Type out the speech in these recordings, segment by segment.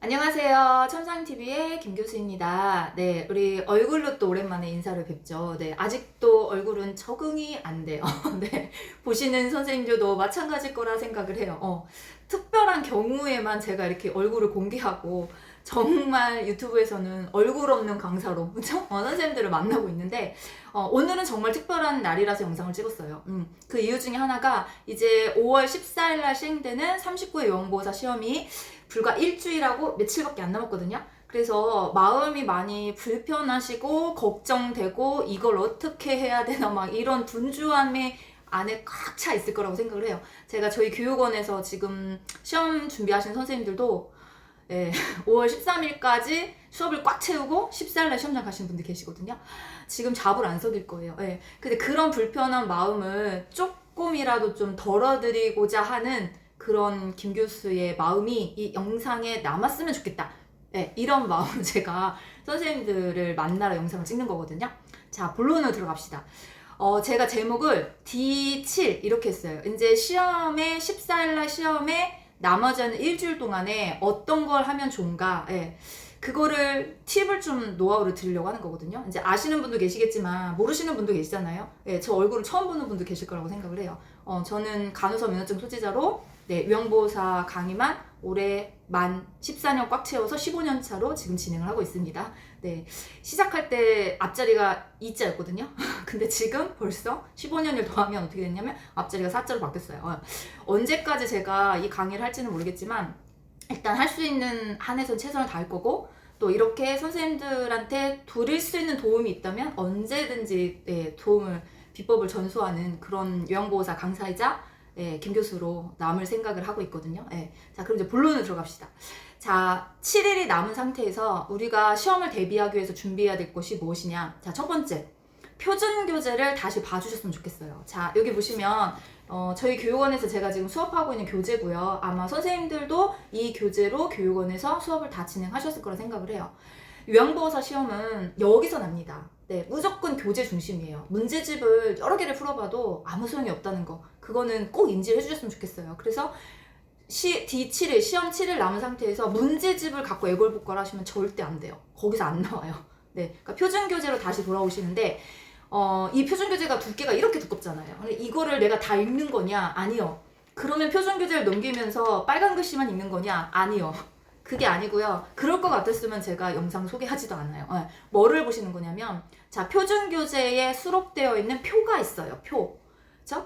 안녕하세요. 첨상TV의 김교수입니다. 네, 우리 얼굴로 또 오랜만에 인사를 뵙죠. 네, 아직도 얼굴은 적응이 안 돼요. 네, 보시는 선생님들도 마찬가지일 거라 생각을 해요. 특별한 경우에만 제가 이렇게 얼굴을 공개하고 정말 유튜브에서는 얼굴 없는 강사로, 그죠? 선생님들을 만나고 있는데, 오늘은 정말 특별한 날이라서 영상을 찍었어요. 그 이유 중에 하나가 이제 5월 14일 날 시행되는 39회 요양보호사 시험이 불과 일주일하고 며칠밖에 안 남았거든요. 그래서 마음이 많이 불편하시고 걱정되고 이걸 어떻게 해야 되나 막 이런 분주함에 안에 꽉 차 있을 거라고 생각을 해요. 제가 저희 교육원에서 지금 시험 준비하시는 선생님들도 5월 13일까지 수업을 꽉 채우고 14일날 시험장 가시는 분들 계시거든요. 지금 잡을 안 서길 거예요. 근데 그런 불편한 마음을 조금이라도 좀 덜어드리고자 하는 그런 김 교수의 마음이 이 영상에 남았으면 좋겠다. 이런 마음으로 제가 선생님들을 만나러 영상을 찍는 거거든요. 자, 본론으로 들어갑시다. 제가 제목을 D7 이렇게 했어요. 이제 시험에 14일날 시험에 나머지는 일주일 동안에 어떤 걸 하면 좋은가, 그거를 팁을 좀 노하우를 드리려고 하는 거거든요. 이제 아시는 분도 계시겠지만 모르시는 분도 계시잖아요. 저 얼굴을 처음 보는 분도 계실 거라고 생각을 해요. 저는 간호사 면허증 소지자로 요양보호사 강의만 올해 만 14년 꽉 채워서 15년 차로 지금 진행을 하고 있습니다. 네, 시작할 때 앞자리가 2자였거든요. 근데 지금 벌써 15년을 더하면 어떻게 됐냐면 앞자리가 4자로 바뀌었어요. 언제까지 제가 이 강의를 할지는 모르겠지만 일단 할 수 있는 한에선 최선을 다할 거고, 또 이렇게 선생님들한테 드릴 수 있는 도움이 있다면 언제든지 비법을 전수하는 그런 요양보호사 강사이자 김 교수로 남을 생각을 하고 있거든요. 자, 그럼 이제 본론으로 들어갑시다. 자, 7일이 남은 상태에서 우리가 시험을 대비하기 위해서 준비해야 될 것이 무엇이냐. 자, 첫 번째, 표준 교재를 다시 봐주셨으면 좋겠어요. 자, 여기 보시면 저희 교육원에서 제가 지금 수업하고 있는 교재고요. 아마 선생님들도 이 교재로 교육원에서 수업을 다 진행하셨을 거라 생각을 해요. 요양보호사 시험은 여기서 납니다. 네, 무조건 교재 중심이에요. 문제집을 여러 개를 풀어봐도 아무 소용이 없다는 거, 그거는 꼭 인지를 해주셨으면 좋겠어요. 그래서 D7일, 시험 7일 남은 상태에서 문제집을 갖고 애걸복걸 하시면 절대 안 돼요. 거기서 안 나와요. 네, 그러니까 표준 교재로 다시 돌아오시는데, 이 표준 교재가 두께가 이렇게 두껍잖아요. 이거를 내가 다 읽는 거냐? 아니요. 그러면 표준 교재를 넘기면서 빨간 글씨만 읽는 거냐? 아니요. 그게 아니고요. 그럴 것 같았으면 제가 영상 소개하지도 않아요. 뭐를 보시는 거냐면, 자, 표준 교재에 수록되어 있는 표가 있어요. 표.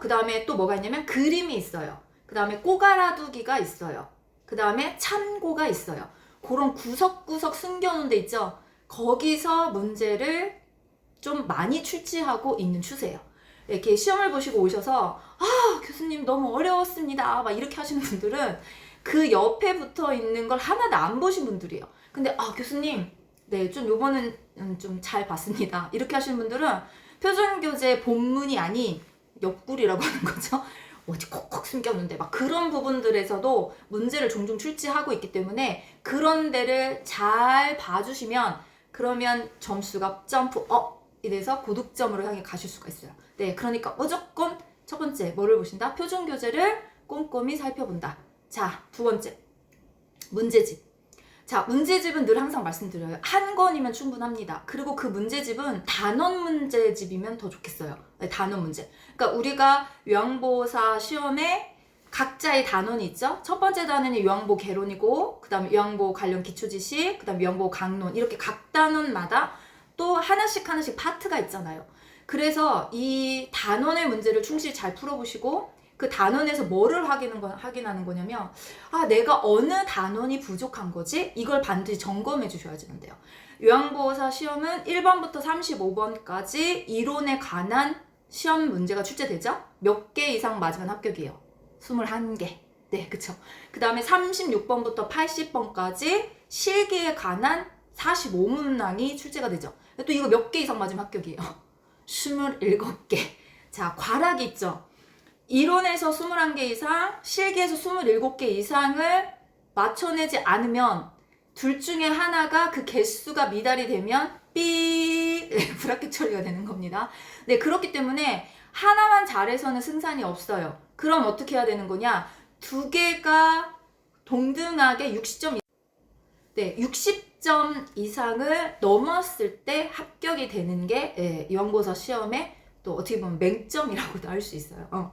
그 다음에 또 뭐가 있냐면 그림이 있어요. 그 다음에 꼬가라두기가 있어요. 그 다음에 참고가 있어요. 그런 구석구석 숨겨놓은 데 있죠. 거기서 문제를 좀 많이 출제하고 있는 추세예요. 이렇게 시험을 보시고 오셔서 교수님 너무 어려웠습니다 막 이렇게 하시는 분들은 그 옆에 붙어 있는 걸 하나도 안 보신 분들이에요. 근데 교수님 좀 요번은 좀 잘 봤습니다 이렇게 하시는 분들은 표준 교재 본문이 아닌 옆구리라고 하는 거죠. 어디 콕콕 숨겼는데 막 그런 부분들에서도 문제를 종종 출제하고 있기 때문에 그런 데를 잘 봐주시면 그러면 점수가 점프 이래서 고득점으로 향해 가실 수가 있어요. 네, 그러니까 무조건 첫 번째 뭐를 보신다? 표준 교재를 꼼꼼히 살펴본다. 자, 두 번째 문제집. 자, 문제집은 늘 항상 말씀드려요. 한 권이면 충분합니다. 그리고 그 문제집은 단원 문제집이면 더 좋겠어요. 네, 단원 문제. 그러니까 우리가 요양보호사 시험에 각자의 단원이 있죠. 첫 번째 단원이 요양보 개론이고, 그 다음 요양보 관련 기초지식, 그 다음 요양보 강론, 이렇게 각 단원마다 또 하나씩 파트가 있잖아요. 그래서 이 단원의 문제를 충실히 잘 풀어보시고 그 단원에서 뭐를 확인하는 거냐면 내가 어느 단원이 부족한 거지? 이걸 반드시 점검해 주셔야지 돼요. 요양보호사 시험은 1번부터 35번까지 이론에 관한 시험 문제가 출제되죠? 몇 개 이상 맞으면 합격이에요. 21개. 네, 그쵸. 그 다음에 36번부터 80번까지 실기에 관한 45문항이 출제가 되죠. 또 이거 몇 개 이상 맞으면 합격이에요. 27개. 자, 과락이 있죠. 이론에서 21개 이상, 실기에서 27개 이상을 맞춰내지 않으면 둘 중에 하나가 그 개수가 미달이 되면 삐 불합격 처리가 되는 겁니다. 네, 그렇기 때문에 하나만 잘해서는 승산이 없어요. 그럼 어떻게 해야 되는 거냐? 두 개가 동등하게 60점 네, 60점 이상을 넘었을 때 합격이 되는 게 요양보호사 시험의 또 어떻게 보면 맹점이라고도 할 수 있어요.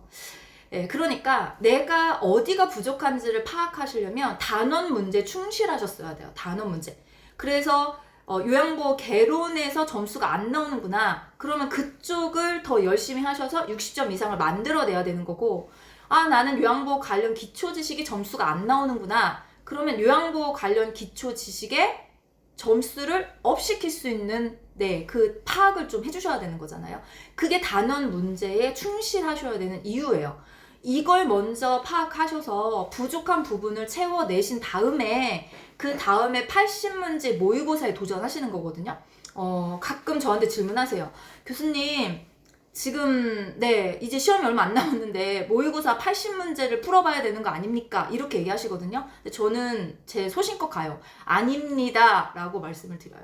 그러니까 내가 어디가 부족한지를 파악하시려면 단원 문제 충실하셨어야 돼요. 단원 문제. 그래서 요양보호 개론에서 점수가 안 나오는구나. 그러면 그쪽을 더 열심히 하셔서 60점 이상을 만들어내야 되는 거고, 아, 나는 요양보호 관련 기초 지식이 점수가 안 나오는구나. 그러면 요양보호 관련 기초 지식의 점수를 업시킬 수 있는 그 파악을 좀 해주셔야 되는 거잖아요. 그게 단원 문제에 충실하셔야 되는 이유예요. 이걸 먼저 파악하셔서 부족한 부분을 채워내신 다음에 그 다음에 80문제 모의고사에 도전하시는 거거든요. 가끔 저한테 질문하세요. 교수님, 지금 이제 시험이 얼마 안 남았는데 모의고사 80문제를 풀어봐야 되는 거 아닙니까? 이렇게 얘기하시거든요. 근데 저는 제 소신껏 가요. 아닙니다 라고 말씀을 드려요.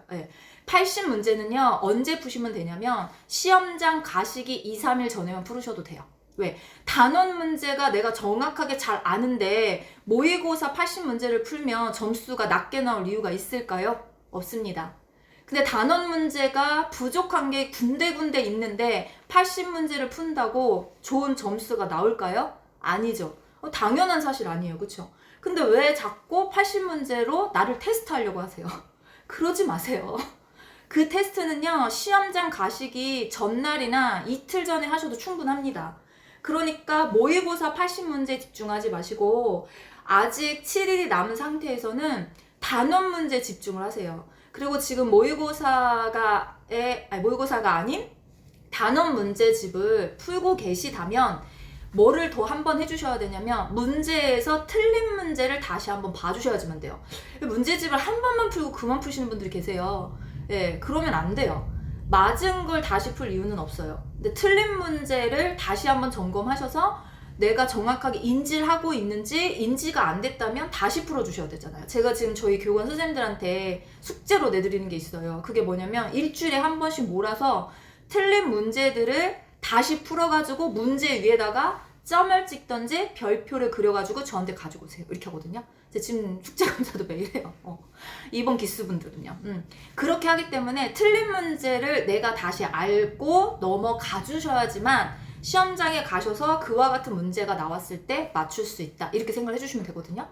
80문제는요 언제 푸시면 되냐면 시험장 가시기 2, 3일 전에만 풀으셔도 돼요. 왜? 단원 문제가 내가 정확하게 잘 아는데 모의고사 80문제를 풀면 점수가 낮게 나올 이유가 있을까요? 없습니다. 근데 단원 문제가 부족한 게 군데군데 있는데 80문제를 푼다고 좋은 점수가 나올까요? 아니죠. 당연한 사실 아니에요. 그쵸? 근데 왜 자꾸 80문제로 나를 테스트하려고 하세요? 그러지 마세요. 그 테스트는요 시험장 가시기 전날이나 이틀 전에 하셔도 충분합니다. 그러니까 모의고사 80문제 집중하지 마시고 아직 7일이 남은 상태에서는 단원 문제 집중을 하세요. 그리고 지금 모의고사가 아닌 단원 문제집을 풀고 계시다면 뭐를 더 한번 해주셔야 되냐면 문제에서 틀린 문제를 다시 한번 봐주셔야지만 돼요. 문제집을 한 번만 풀고 그만 푸시는 분들이 계세요. 그러면 안 돼요. 맞은 걸 다시 풀 이유는 없어요. 근데 틀린 문제를 다시 한번 점검하셔서 내가 정확하게 인지를 하고 있는지 인지가 안 됐다면 다시 풀어주셔야 되잖아요. 제가 지금 저희 교권 선생님들한테 숙제로 내드리는 게 있어요. 그게 뭐냐면 일주일에 한 번씩 몰아서 틀린 문제들을 다시 풀어가지고 문제 위에다가 점을 찍던지 별표를 그려가지고 저한테 가지고 오세요. 이렇게 하거든요. 지금 숙제 검사도 매일 해요. 이번 기수분들은요. 그렇게 하기 때문에 틀린 문제를 내가 다시 알고 넘어가 주셔야지만 시험장에 가셔서 그와 같은 문제가 나왔을 때 맞출 수 있다. 이렇게 생각을 해주시면 되거든요.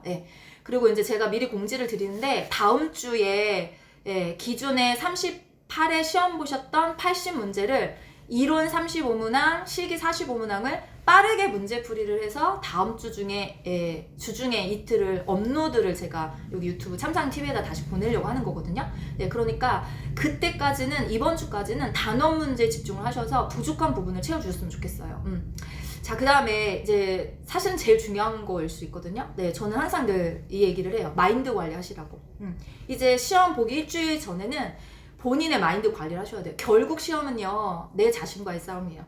그리고 이제 제가 미리 공지를 드리는데 다음 주에 기존에 38회 시험 보셨던 80문제를 이론 35문항, 실기 45문항을 빠르게 문제풀이를 해서 다음 주 중에 주중에 이틀을 업로드를 제가 여기 유튜브 참상TV에다 다시 보내려고 하는 거거든요. 그러니까 그때까지는 이번 주까지는 단원 문제에 집중을 하셔서 부족한 부분을 채워주셨으면 좋겠어요. 자, 그 다음에 이제 사실은 제일 중요한 거일 수 있거든요. 저는 항상 늘 이 얘기를 해요. 마인드 관리 하시라고. 이제 시험 보기 일주일 전에는 본인의 마인드 관리를 하셔야 돼요. 결국 시험은요 내 자신과의 싸움이에요.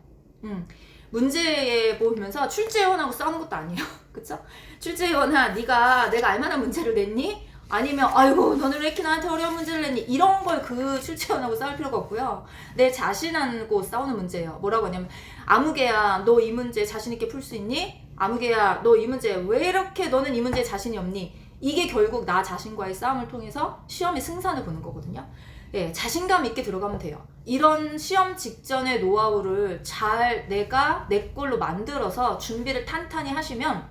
문제에 보면서 출제위원하고 싸우는 것도 아니에요. 그쵸? 출제위원아, 내가 알만한 문제를 냈니? 아니면 아이고 너는 왜 이렇게 나한테 어려운 문제를 냈니? 이런 걸 그 출제위원하고 싸울 필요가 없고요. 내 자신하고 싸우는 문제예요. 뭐라고 하냐면 아무개야 너 이 문제 자신 있게 풀 수 있니? 아무개야 너 이 문제 왜 이렇게 너는 이 문제에 자신이 없니? 이게 결국 나 자신과의 싸움을 통해서 시험의 승산을 보는 거거든요. 자신감 있게 들어가면 돼요. 이런 시험 직전의 노하우를 잘 내가 내 걸로 만들어서 준비를 탄탄히 하시면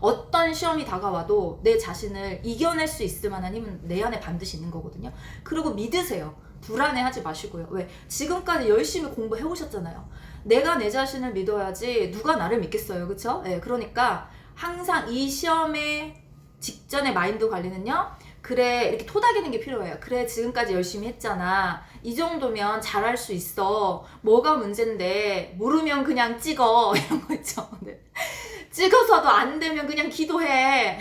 어떤 시험이 다가와도 내 자신을 이겨낼 수 있을 만한 힘은 내 안에 반드시 있는 거거든요. 그리고 믿으세요. 불안해하지 마시고요. 왜? 지금까지 열심히 공부해 오셨잖아요. 내가 내 자신을 믿어야지 누가 나를 믿겠어요. 그쵸? 그러니까 항상 이 시험의 직전의 마인드 관리는요, 그래 이렇게 토닥이는 게 필요해요. 그래 지금까지 열심히 했잖아. 이 정도면 잘할 수 있어. 뭐가 문제인데 모르면 그냥 찍어. 이런 거 있죠. 찍어서도 안 되면 그냥 기도해.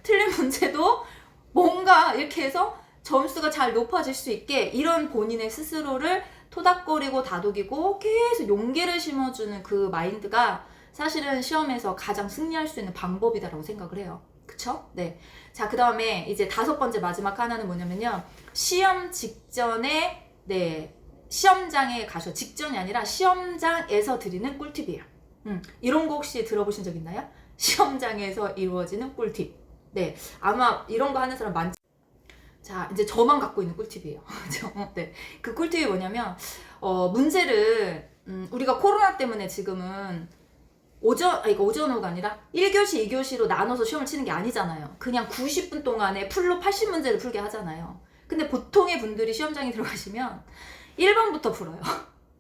틀린 문제도 뭔가 이렇게 해서 점수가 잘 높아질 수 있게 이런 본인의 스스로를 토닥거리고 다독이고 계속 용기를 심어주는 그 마인드가 사실은 시험에서 가장 승리할 수 있는 방법이다라고 생각을 해요. 그쵸? 자, 그 다음에 이제 5번째 마지막 하나는 뭐냐면요. 시험 직전에, 시험장에 직전이 아니라 시험장에서 드리는 꿀팁이에요. 이런 거 혹시 들어보신 적 있나요? 시험장에서 이루어지는 꿀팁. 아마 이런 거 하는 사람 많지. 자, 이제 저만 갖고 있는 꿀팁이에요. 네. 그 꿀팁이 뭐냐면, 문제를, 우리가 코로나 때문에 지금은 오전 오후가 아니라 1교시, 2교시로 나눠서 시험을 치는 게 아니잖아요. 그냥 90분 동안에 풀로 80문제를 풀게 하잖아요. 근데 보통의 분들이 시험장에 들어가시면 1번부터 풀어요.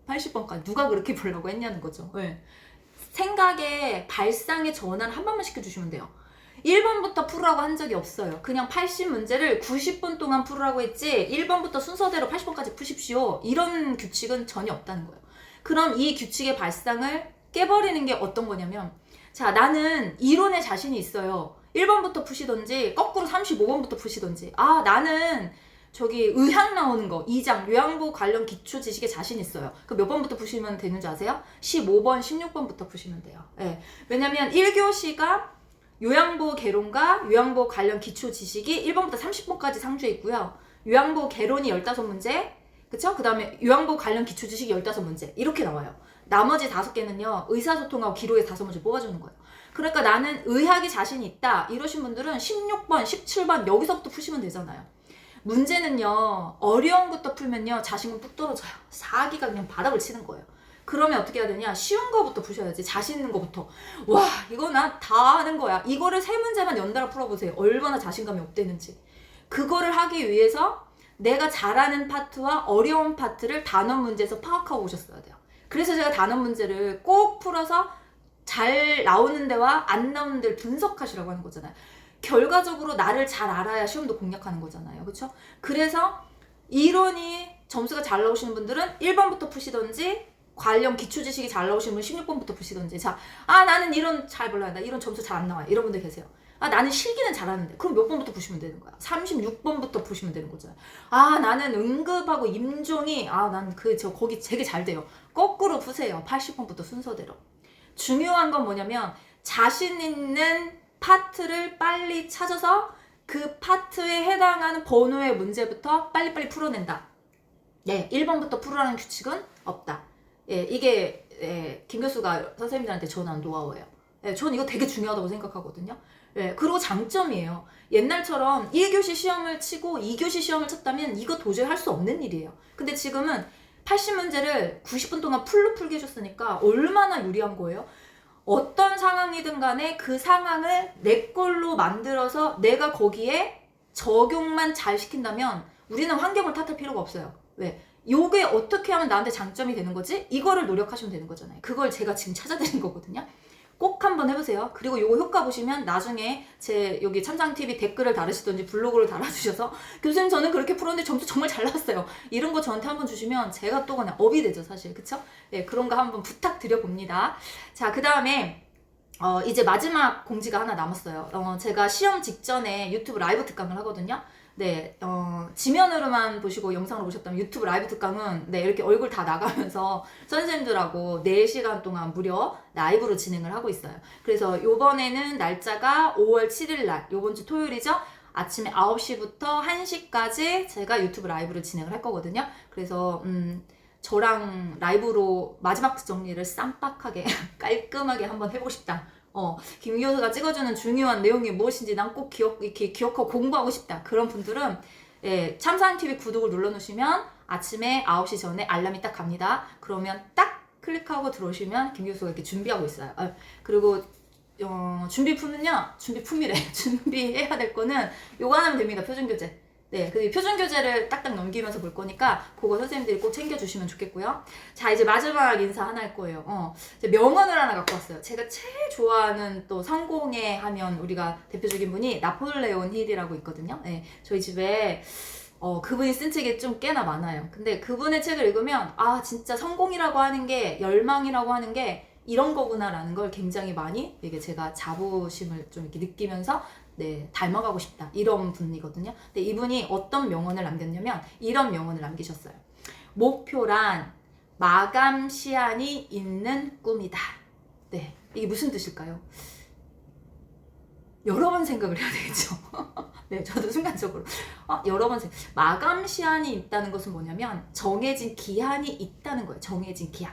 80번까지. 누가 그렇게 풀려고 했냐는 거죠. 네. 생각의 발상의 전환을 한 번만 시켜주시면 돼요. 1번부터 풀으라고 한 적이 없어요. 그냥 80문제를 90분 동안 풀으라고 했지 1번부터 순서대로 80번까지 푸십시오. 이런 규칙은 전혀 없다는 거예요. 그럼 이 규칙의 발상을 깨버리는 게 어떤 거냐면, 자, 나는 이론에 자신이 있어요. 1번부터 푸시던지 거꾸로 35번부터 푸시던지, 아, 나는 저기 의학 나오는 거 2장 요양보 관련 기초 지식에 자신 있어요. 그 몇 번부터 푸시면 되는지 아세요? 15번, 16번부터 푸시면 돼요. 네. 왜냐면 1교시가 요양보 개론과 요양보 관련 기초 지식이 1번부터 30번까지 상주해 있고요. 요양보 개론이 15문제, 그쵸? 그 다음에 요양보 관련 기초 지식이 15문제 이렇게 나와요. 나머지 5개는요 의사소통하고 기록에 5문제 뽑아주는 거예요. 그러니까 나는 의학에 자신이 있다 이러신 분들은 16번, 17번 여기서부터 푸시면 되잖아요. 문제는요 어려운 것부터 풀면요 자신감 뚝 떨어져요. 사기가 그냥 바닥을 치는 거예요. 그러면 어떻게 해야 되냐, 쉬운 거부터 푸셔야지. 자신 있는 거부터. 와, 이거 나 다 아는 거야. 이거를 3문제만 연달아 풀어보세요. 얼마나 자신감이 업되는지. 그거를 하기 위해서 내가 잘하는 파트와 어려운 파트를 단원 문제에서 파악하고 오셨어야 돼요. 그래서 제가 단원 문제를 꼭 풀어서 잘 나오는 데와 안 나오는 데를 분석하시라고 하는 거잖아요. 결과적으로 나를 잘 알아야 시험도 공략하는 거잖아요. 그렇죠? 그래서 이론이 점수가 잘 나오시는 분들은 1번부터 푸시던지, 관련 기초 지식이 잘 나오시는 분은 16번부터 푸시던지. 자, 아, 나는 이론 잘 몰라요. 나 이런 점수 잘 안 나와요. 이런 분들 계세요. 아, 나는 실기는 잘하는데. 그럼 몇 번부터 푸시면 되는 거야? 36번부터 푸시면 되는 거잖아요. 아, 나는 응급하고 임종이, 아, 난 거기 되게 잘 돼요. 거꾸로 푸세요. 80번부터 순서대로. 중요한 건 뭐냐면, 자신 있는 파트를 빨리 찾아서 그 파트에 해당하는 번호의 문제부터 빨리빨리 풀어낸다. 네, 1번부터 풀으라는 규칙은 없다. 예, 이게 김 교수가 선생님들한테 전한 노하우예요. 예, 전 이거 되게 중요하다고 생각하거든요. 예, 그리고 장점이에요. 옛날처럼 1교시 시험을 치고 2교시 시험을 쳤다면 이거 도저히 할 수 없는 일이에요. 근데 지금은 80문제를 90분 동안 풀로 풀게 해줬으니까 얼마나 유리한 거예요? 어떤 상황이든 간에 그 상황을 내 걸로 만들어서 내가 거기에 적용만 잘 시킨다면 우리는 환경을 탓할 필요가 없어요. 왜? 요게 어떻게 하면 나한테 장점이 되는 거지? 이거를 노력하시면 되는 거잖아요. 그걸 제가 지금 찾아드린 거거든요. 꼭 한번 해보세요. 그리고 요거 효과 보시면 나중에 제 여기 참상TV 댓글을 달으시던지 블로그를 달아주셔서 교수님 저는 그렇게 풀었는데 점수 정말 잘 나왔어요. 이런 거 저한테 한번 주시면 제가 또 그냥 업이 되죠, 사실. 그쵸? 네, 그런 거 한번 부탁드려 봅니다. 자, 그 다음에 이제 마지막 공지가 하나 남았어요. 제가 시험 직전에 유튜브 라이브 특강을 하거든요. 네, 지면으로만 보시고 영상으로 보셨다면 유튜브 라이브 특강은 네, 이렇게 얼굴 다 나가면서 선생님들하고 4시간 동안 무려 라이브로 진행을 하고 있어요. 그래서 요번에는 날짜가 5월 7일 날, 요번 주 토요일이죠? 아침에 9시부터 1시까지 제가 유튜브 라이브를 진행을 할 거거든요. 그래서 저랑 라이브로 마지막 정리를 쌈박하게 깔끔하게 한번 해보고 싶다. 김 교수가 찍어주는 중요한 내용이 무엇인지 난 꼭 이렇게 기억하고 공부하고 싶다. 그런 분들은 참사랑TV 구독을 눌러놓으시면 아침에 9시 전에 알람이 딱 갑니다. 그러면 딱 클릭하고 들어오시면 김 교수가 이렇게 준비하고 있어요. 그리고 준비품은요, 준비해야 될 거는 요거 하면 됩니다. 표준교재. 네, 그 표준교재를 딱딱 넘기면서 볼 거니까 그거 선생님들이 꼭 챙겨주시면 좋겠고요. 자, 이제 마지막 인사 하나 할 거예요. 명언을 하나 갖고 왔어요. 제가 제일 좋아하는 또 성공에 하면 우리가 대표적인 분이 나폴레온 힐이라고 있거든요. 네, 저희 집에 그분이 쓴 책이 좀 꽤나 많아요. 근데 그분의 책을 읽으면 아, 진짜 성공이라고 하는 게, 열망이라고 하는 게 이런 거구나라는 걸 굉장히 많이 이게 제가 자부심을 좀 이렇게 느끼면서 네, 닮아가고 싶다. 이런 분이거든요. 근데 이분이 어떤 명언을 남겼냐면 이런 명언을 남기셨어요. 목표란 마감 시한이 있는 꿈이다. 네, 이게 무슨 뜻일까요? 여러 번 생각을 해야 되겠죠. 네, 저도 순간적으로 여러 번 마감 시한이 있다는 것은 뭐냐면 정해진 기한이 있다는 거예요. 정해진 기한.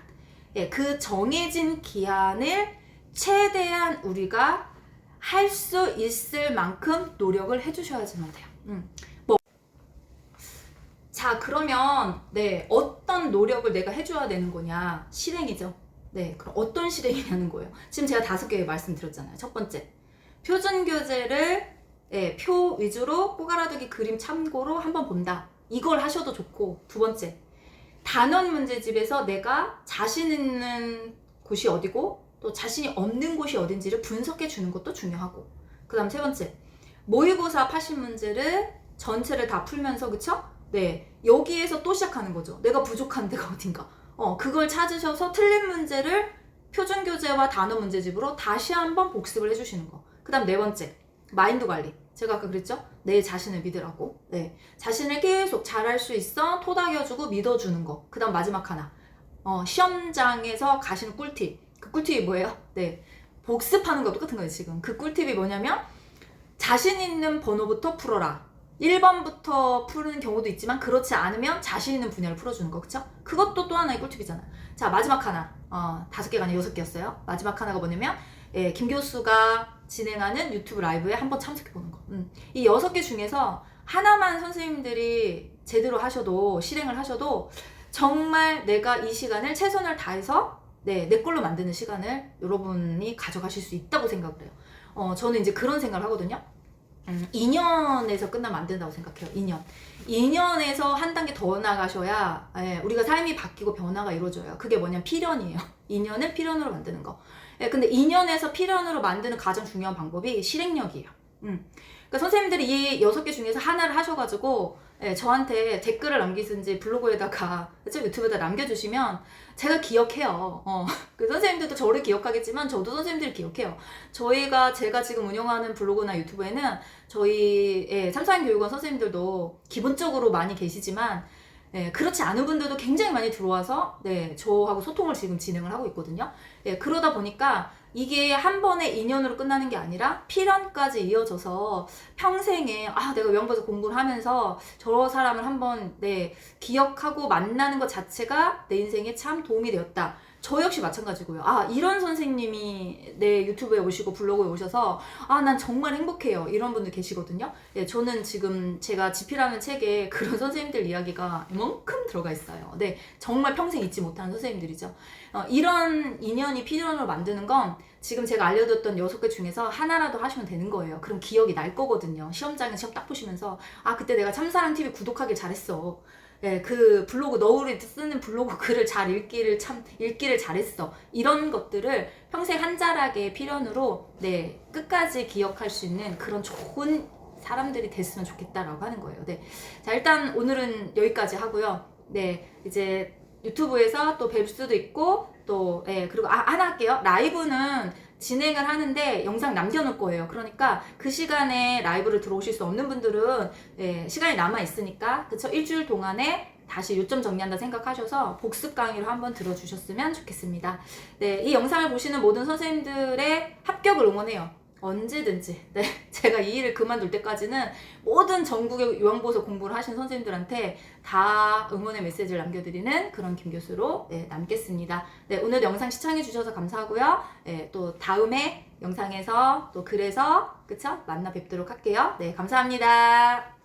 예, 그 정해진 기한을 최대한 우리가 할 수 있을 만큼 노력을 해주셔야지만 돼요. 자, 그러면 네, 어떤 노력을 내가 해줘야 되는 거냐? 실행이죠. 네, 그럼 어떤 실행이냐는 거예요. 지금 제가 5개 말씀드렸잖아요. 첫 번째, 표준 교재를 표 위주로 꼬가라두기 그림 참고로 한번 본다. 이걸 하셔도 좋고, 두 번째, 단원 문제집에서 내가 자신 있는 곳이 어디고 또 자신이 없는 곳이 어딘지를 분석해 주는 것도 중요하고, 그 다음 세 번째, 모의고사 80문제를 전체를 다 풀면서, 그쵸? 네, 여기에서 또 시작하는 거죠. 내가 부족한 데가 어딘가. 그걸 찾으셔서 틀린 문제를 표준 교재와 단어 문제집으로 다시 한번 복습을 해주시는 거. 그 다음 네 번째, 마인드 관리. 제가 아까 그랬죠? 내 자신을 믿으라고. 네, 자신을 계속 잘할 수 있어 토닥여주고 믿어주는 거. 그 다음 마지막 하나, 시험장에서 가시는 꿀팁. 그 꿀팁이 뭐예요? 네, 복습하는 거 똑같은 거예요. 지금 그 꿀팁이 뭐냐면, 자신 있는 번호부터 풀어라. 1번부터 푸는 경우도 있지만 그렇지 않으면 자신 있는 분야를 풀어주는 거. 그쵸? 그것도 또 하나의 꿀팁이잖아. 자, 마지막 하나, 5개가 아니라 6개였어요. 마지막 하나가 뭐냐면, 김 교수가 진행하는 유튜브 라이브에 한번 참석해보는 거. 이 6개 중에서 하나만 선생님들이 제대로 하셔도, 실행을 하셔도 정말 내가 이 시간을 최선을 다해서 내 걸로 만드는 시간을 여러분이 가져가실 수 있다고 생각을 해요. 저는 이제 그런 생각을 하거든요. 2년에서 끝나면 안 된다고 생각해요. 2년에서 한 단계 더 나가셔야 우리가 삶이 바뀌고 변화가 이루어져요. 그게 뭐냐면 필연이에요. 2년을 필연으로 만드는 거. 근데 2년에서 필연으로 만드는 가장 중요한 방법이 실행력이에요. 그러니까 선생님들이 이 6개 중에서 하나를 하셔가지고 저한테 댓글을 남기든지 블로그에다가 유튜브에다 남겨주시면 제가 기억해요. 그 선생님들도 저를 기억하겠지만 저도 선생님들을 기억해요. 제가 지금 운영하는 블로그나 유튜브에는 저희 삼사인 교육원 선생님들도 기본적으로 많이 계시지만 그렇지 않은 분들도 굉장히 많이 들어와서 저하고 소통을 지금 진행을 하고 있거든요. 그러다 보니까 이게 한 번에 2년으로 끝나는 게 아니라 필연까지 이어져서 평생에 내가 외영버섯 공부를 하면서 저 사람을 한번 기억하고 만나는 것 자체가 내 인생에 참 도움이 되었다. 저 역시 마찬가지고요. 이런 선생님이 내 유튜브에 오시고 블로그에 오셔서 난 정말 행복해요. 이런 분들 계시거든요. 저는 지금 제가 지필하는 책에 그런 선생님들 이야기가 이만큼 들어가 있어요. 정말 평생 잊지 못하는 선생님들이죠. 이런 인연이 필연으로 만드는 건 지금 제가 알려드렸던 6개 중에서 하나라도 하시면 되는 거예요. 그럼 기억이 날 거거든요. 시험장에 시험 딱 보시면서 그때 내가 참사랑TV 구독하길 잘했어. 그 블로그, 너울이 쓰는 블로그 글을 잘 읽기를 잘했어. 이런 것들을 평생 한 자락의 필연으로 끝까지 기억할 수 있는 그런 좋은 사람들이 됐으면 좋겠다라고 하는 거예요. 자, 일단 오늘은 여기까지 하고요. 이제 유튜브에서 또 뵐 수도 있고 또 그리고 하나 할게요. 라이브는 진행을 하는데 영상 남겨놓을 거예요. 그러니까 그 시간에 라이브를 들어오실 수 없는 분들은 시간이 남아있으니까 그쵸? 일주일 동안에 다시 요점 정리한다 생각하셔서 복습 강의로 한번 들어주셨으면 좋겠습니다. 이 영상을 보시는 모든 선생님들의 합격을 응원해요. 언제든지 제가 이 일을 그만둘 때까지는 모든 전국의 요양보호소 공부를 하신 선생님들한테 다 응원의 메시지를 남겨드리는 그런 김 교수로 남겠습니다. 오늘 영상 시청해 주셔서 감사하고요. 또 다음에 영상에서 또 글에서 그쵸? 만나 뵙도록 할게요. 감사합니다.